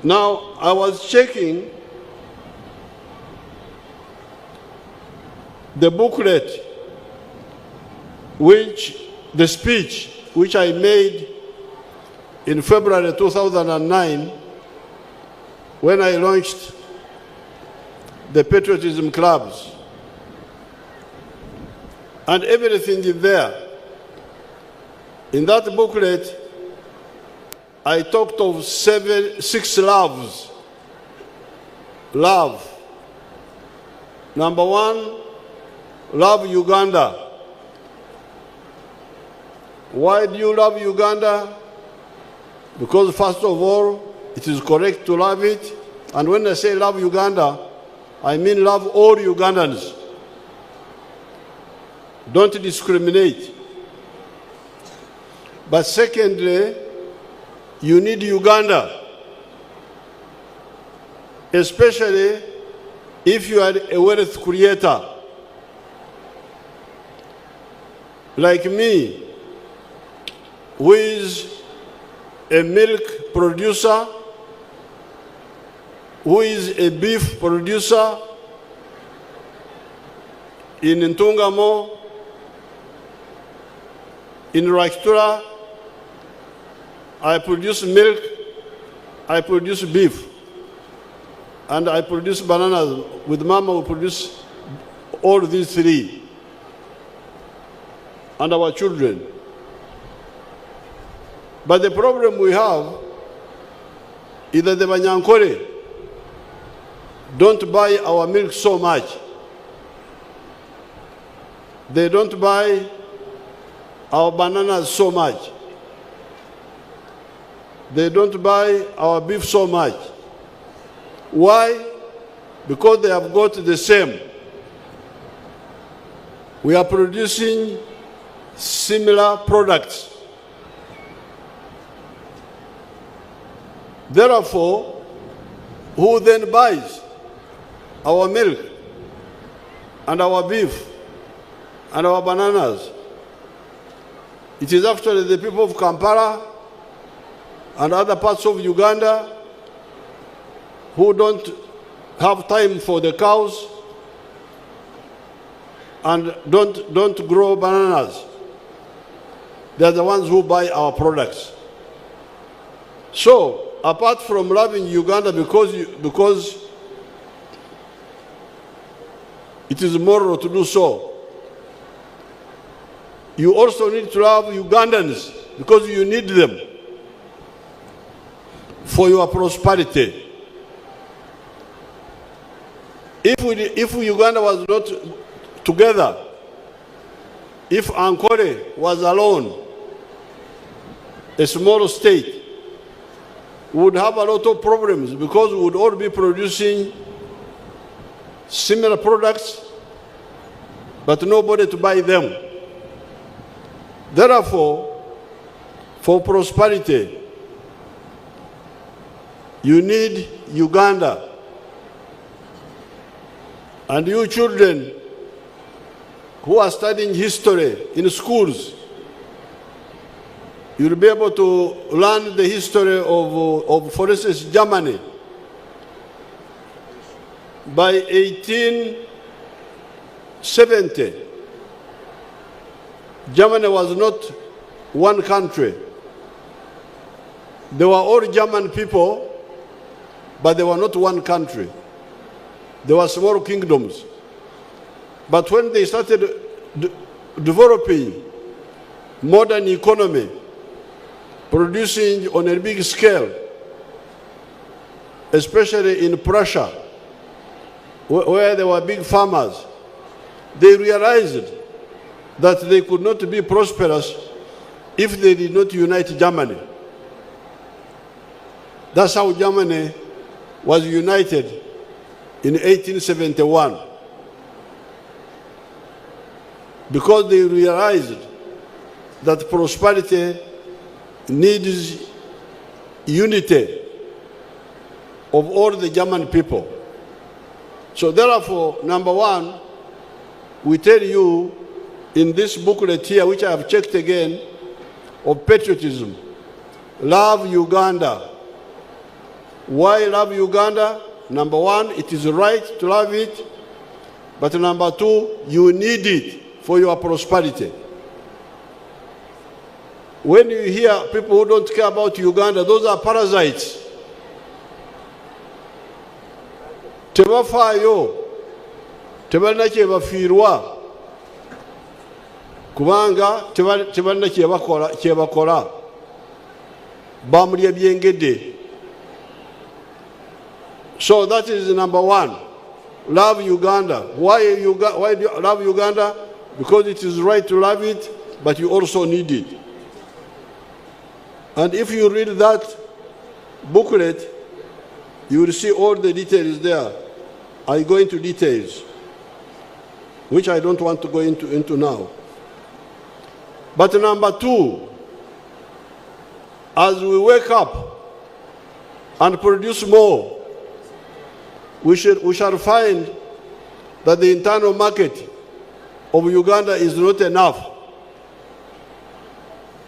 Now, I was checking the booklet, the speech which I made in February 2009 when I launched the Patriotism clubs. And everything is there. In that booklet, I talked of 6 loves. Love. Number 1, love Uganda. Why do you love Uganda? Because first of all, it is correct to love it. And when I say love Uganda, I mean love all Ugandans. Don't discriminate. But secondly, you need Uganda, especially if you are a wealth creator. Like me, who is a milk producer, who is a beef producer in Ntungamo, in Raktura. I produce milk, I produce beef, and I produce bananas. With Mama, we produce all these 3, and our children. But the problem we have is that the Banyankore don't buy our milk so much. They don't buy our bananas so much. They don't buy our beef so much. Why? Because they have got the same. We are producing similar products. Therefore, who then buys our milk and our beef and our bananas? It is actually the people of Kampala and other parts of Uganda who don't have time for the cows and don't grow bananas. They're the ones who buy our products. So, apart from loving Uganda because it is moral to do so, you also need to love Ugandans because you need them for your prosperity. If Uganda was not together, if Ankole was alone, a small state, we would have a lot of problems because we would all be producing similar products, but nobody to buy them. Therefore, for prosperity, you need Uganda. And you children who are studying history in schools, you'll be able to learn the history of for instance, Germany. By 1870, Germany was not one country. They were all German people, but they were not one country. They were small kingdoms. But when they started developing modern economy, producing on a big scale, especially in Prussia, where there were big farmers, they realized that they could not be prosperous if they did not unite Germany. That's how Germany was united in 1871. Because they realized that prosperity needs unity of all the German people. So therefore, number one, we tell you in this booklet here, which I have checked again, of patriotism, love Uganda. Why love Uganda? Number one, it is right to love it. But number two, you need it for your prosperity. When you hear people who don't care about Uganda, those are parasites. Tebafaayo, tebalina kyebafiirwa, kubanga tebalina kyebakola, bamulya byengedde. So that is number one. Love Uganda. Why do you love Uganda? Because it is right to love it, but you also need it. And if you read that booklet, you will see all the details there. I go into details, which I don't want to go into now. But number two, as we wake up and produce more, we shall find that the internal market of Uganda is not enough.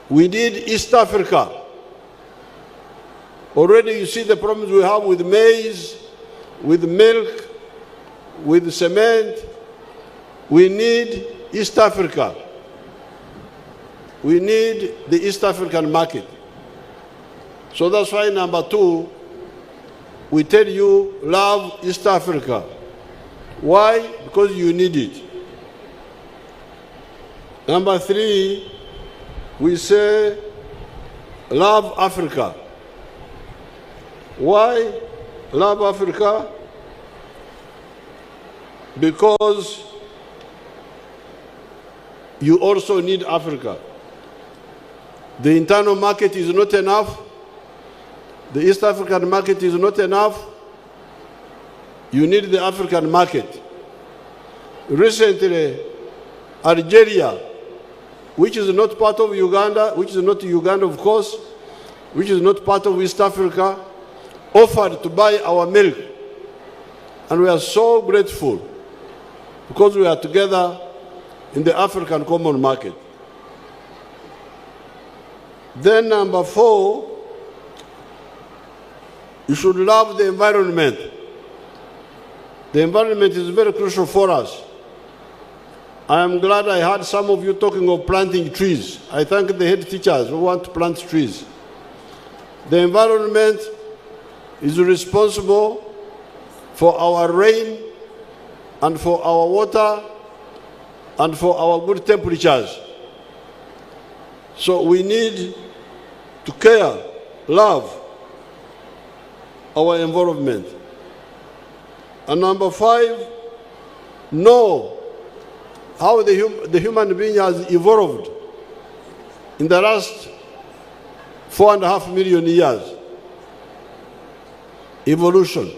We need East Africa. Already you see the problems we have with maize, with milk, with cement. We need East Africa. We need the East African market. So that's why number two, we tell you, love East Africa. Why? Because you need it. Number three, we say, love Africa. Why love Africa? Because you also need Africa. The internal market is not enough. The East African market is not enough. You need the African market. Recently, Algeria, which is not part of Uganda, which is not Uganda, of course, which is not part of East Africa, offered to buy our milk. And we are so grateful because we are together in the African common market. Then number four, you should love the environment. The environment is very crucial for us. I am glad I heard some of you talking of planting trees. I thank the head teachers who want to plant trees. The environment is responsible for our rain and for our water and for our good temperatures. So we need to care, love our environment. And number five, know how the human being has evolved in the last 4.5 million years. Evolution.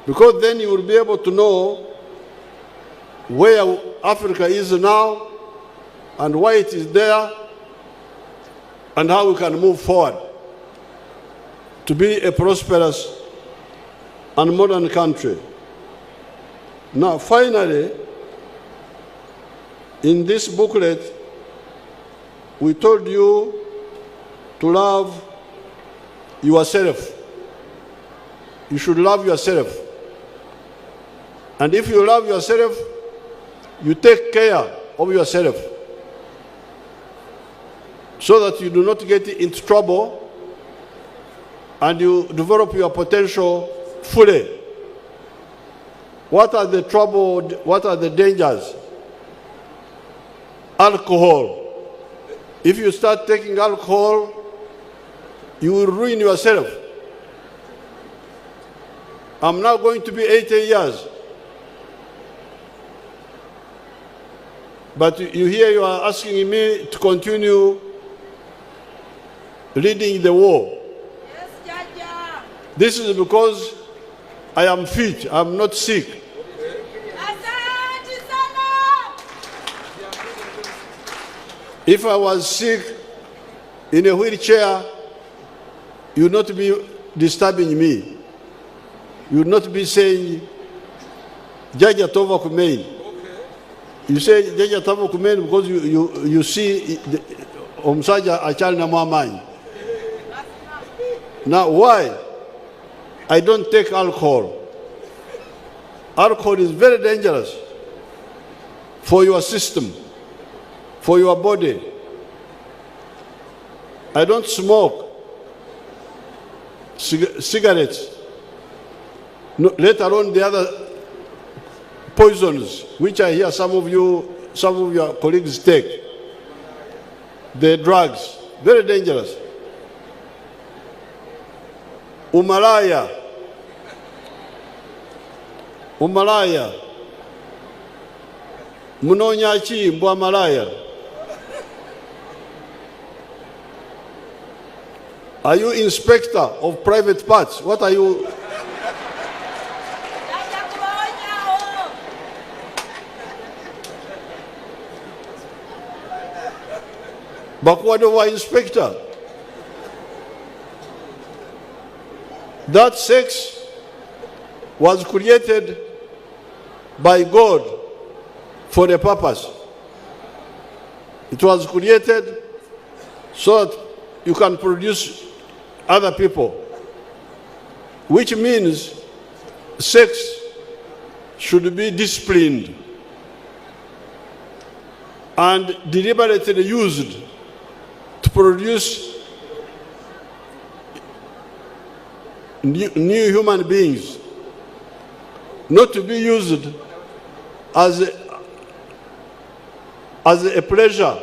Because then you will be able to know where Africa is now and why it is there and how we can move forward to be a prosperous and modern country. Now, finally, in this booklet, we told you to love yourself. You should love yourself. And if you love yourself, you take care of yourself so that you do not get into trouble and you develop your potential fully. What are the trouble? What are the dangers? Alcohol. If you start taking alcohol, you will ruin yourself. I'm now going to be 80 years. But you are asking me to continue leading the war. Yes, Jaja. This is because I am fit, I'm not sick. Asante sana. If I was sick in a wheelchair, you would not be disturbing me. You would not be saying, Jaja Tova Kumein. You say Jaja Tova Kumein because you see Omsaja Achal Namamai. Now why? I don't take alcohol. Alcohol is very dangerous for your system, for your body. I don't smoke cigarettes, no, let alone the other poisons, which I hear some of your colleagues take. The drugs, very dangerous. Umalaya. Munonya chi mbwa malaya. Are you inspector of private parts? What are you? Bakwadova inspector. That sex was created by God for a purpose. It was created so that you can produce other people, which means sex should be disciplined and deliberately used to produce new human beings, not to be used as a pleasure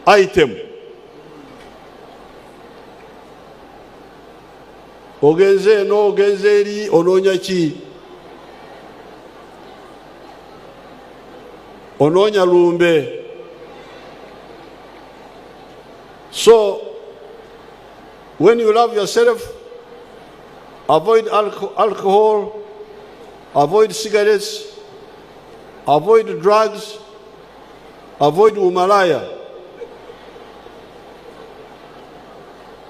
item. Ogenze no ogenzeri ononya chi, ononya lumbe. So when you love yourself, avoid alcohol, avoid cigarettes, avoid drugs, avoid umalaya.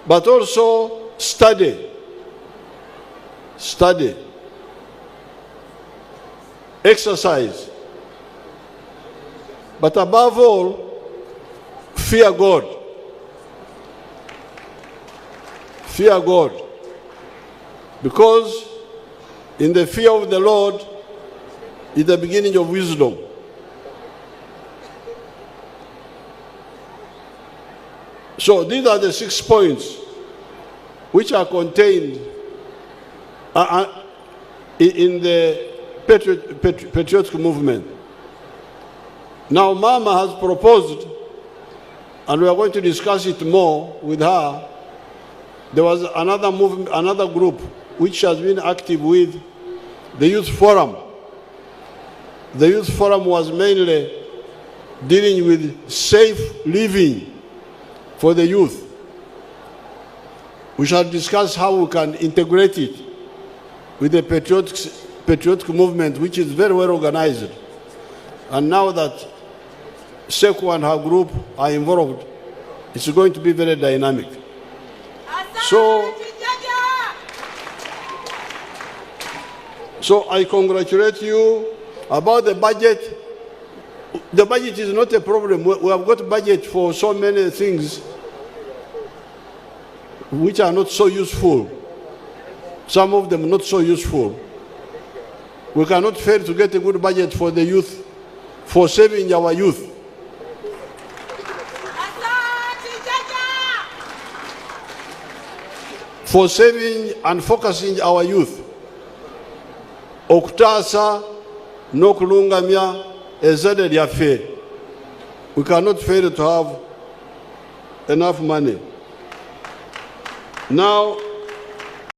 But also study, exercise. But above all, fear God. Fear God. Because in the fear of the Lord is the beginning of wisdom. So these are the 6 points which are contained in the Patriotic movement. Now Mama has proposed, and we are going to discuss it more with her. There was another movement, another group which has been active with the Youth Forum. The Youth Forum was mainly dealing with safe living for the youth. We shall discuss how we can integrate it with the patriotic movement, which is very well organized. And now that Sekou and her group are involved, it's going to be very dynamic. So I congratulate you about the budget. The budget is not a problem. We have got budget for so many things which are not so useful. Some of them not so useful. We cannot fail to get a good budget for the youth, for saving our youth. For saving and focusing our youth. Okutasa nokulungamya ezade lyaffe. We cannot fail to have enough money. Now,